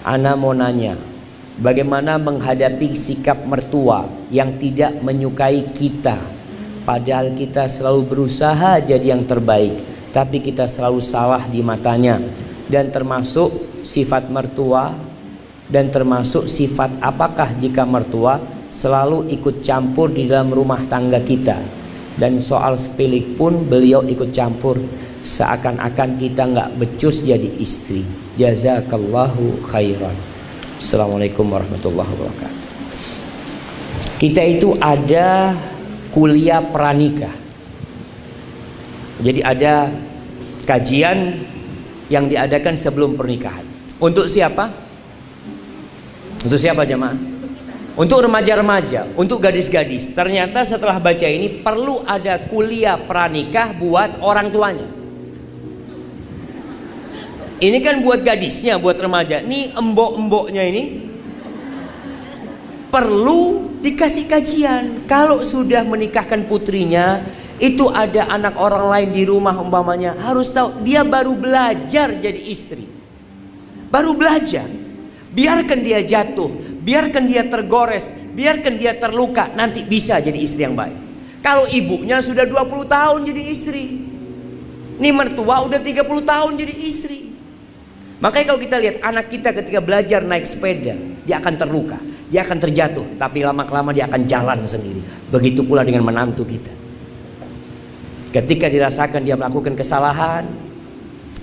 Ana mau nanya, bagaimana menghadapi sikap mertua yang tidak menyukai kita, padahal kita selalu berusaha jadi yang terbaik, tapi kita selalu salah di matanya. Dan termasuk sifat mertua, dan termasuk sifat apakah jika mertua selalu ikut campur di dalam rumah tangga kita, dan soal sepele pun beliau ikut campur, seakan-akan kita nggak becus jadi istri. Jazakallahu khairan. Assalamualaikum warahmatullahi wabarakatuh. Kita itu ada kuliah pranikah. Jadi ada kajian yang diadakan sebelum pernikahan. Untuk siapa? Untuk siapa jemaah? Untuk remaja-remaja, untuk gadis-gadis. Ternyata setelah baca ini perlu ada kuliah pranikah buat orang tuanya. Ini kan buat gadisnya, buat remaja. Ini embok-emboknya ini perlu dikasih kajian. Kalau sudah menikahkan putrinya, itu ada anak orang lain di rumah umpamanya, harus tahu dia baru belajar jadi istri. Baru belajar. Biarkan dia jatuh, biarkan dia tergores, biarkan dia terluka, nanti bisa jadi istri yang baik. Kalau ibunya sudah 20 tahun jadi istri, ini mertua udah 30 tahun jadi istri. Makanya kalau kita lihat anak kita ketika belajar naik sepeda, dia akan terluka, dia akan terjatuh, tapi lama-kelamaan dia akan jalan sendiri. Begitu pula dengan menantu kita. Ketika dirasakan dia melakukan kesalahan,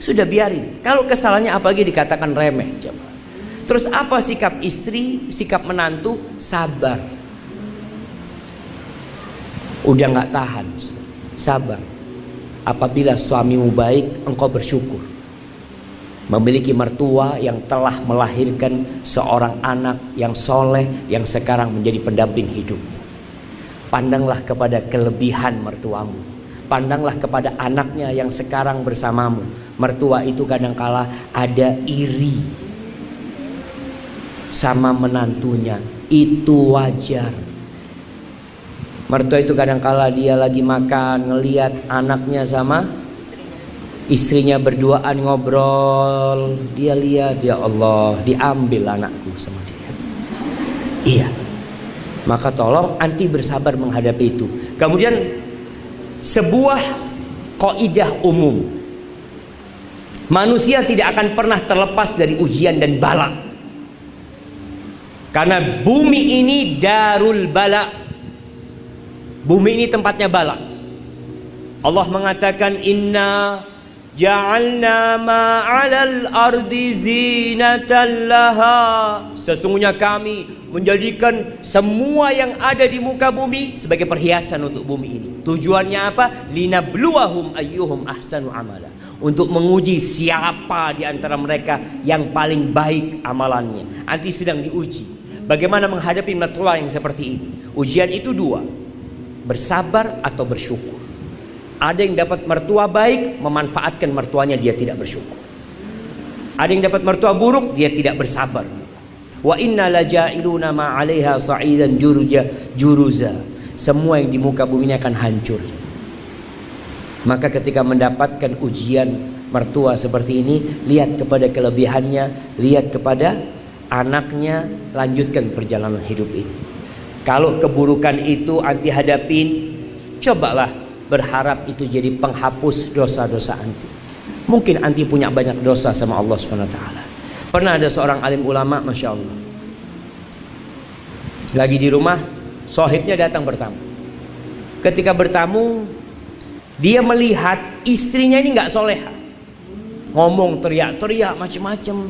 sudah biarin. Kalau kesalahannya apalagi dikatakan remeh, terus apa sikap istri, sikap menantu? Sabar. Udah nggak tahan, sabar. Apabila suamimu baik, engkau bersyukur. Memiliki mertua yang telah melahirkan seorang anak yang soleh, yang sekarang menjadi pendamping hidupmu. Pandanglah kepada kelebihan mertuamu. Pandanglah kepada anaknya yang sekarang bersamamu. Mertua itu kadangkala ada iri sama menantunya, itu wajar. Mertua itu kadangkala dia lagi makan, ngelihat anaknya sama istrinya berduaan ngobrol, dia lihat, ya Allah, diambil anakku sama dia. Iya. Maka tolong anti bersabar menghadapi itu. Kemudian sebuah kaidah umum, manusia tidak akan pernah terlepas dari ujian dan bala. Karena bumi ini darul bala. Bumi ini tempatnya bala. Allah mengatakan inna ja'alna ma'alal ardi zinatan laha. Sesungguhnya kami menjadikan semua yang ada di muka bumi sebagai perhiasan untuk bumi ini. Tujuannya apa? Linabluwahum ayyuhum ahsanu amala. Untuk menguji siapa di antara mereka yang paling baik amalannya. Nanti sedang diuji. Bagaimana menghadapi mertua yang seperti ini? Ujian itu dua, bersabar atau bersyukur. Ada yang dapat mertua baik, memanfaatkan mertuanya, dia tidak bersyukur. Ada yang dapat mertua buruk, dia tidak bersabar. Wa inna laja'iluna ma 'alaiha sa'idan juruza. Semua yang di muka bumi ini akan hancur. Maka ketika mendapatkan ujian mertua seperti ini, lihat kepada kelebihannya, lihat kepada anaknya, lanjutkan perjalanan hidup ini. Kalau keburukan itu anti hadapin, cobalah berharap itu jadi penghapus dosa-dosa anti. Mungkin anti punya banyak dosa sama Allah SWT. Pernah ada seorang alim ulama, Masya Allah, lagi di rumah, sohibnya datang bertamu. Ketika bertamu, dia melihat istrinya ini nggak soleha, ngomong teriak-teriak macam-macam.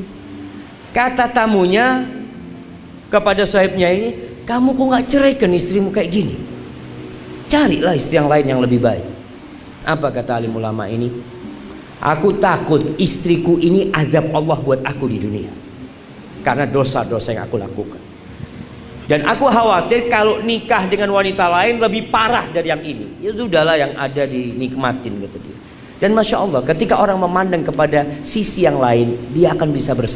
Kata tamunya kepada sohibnya ini, kamu kok nggak ceraikan istrimu kayak gini? Carilah istri yang lain yang lebih baik. Apa kata alim ulama ini? Aku takut istriku ini azab Allah buat aku di dunia karena dosa-dosa yang aku lakukan. Dan aku khawatir kalau nikah dengan wanita lain lebih parah dari yang ini. Ya sudahlah, yang ada dinikmatin gitu dia. Dan Masya Allah, ketika orang memandang kepada sisi yang lain, dia akan bisa bersama.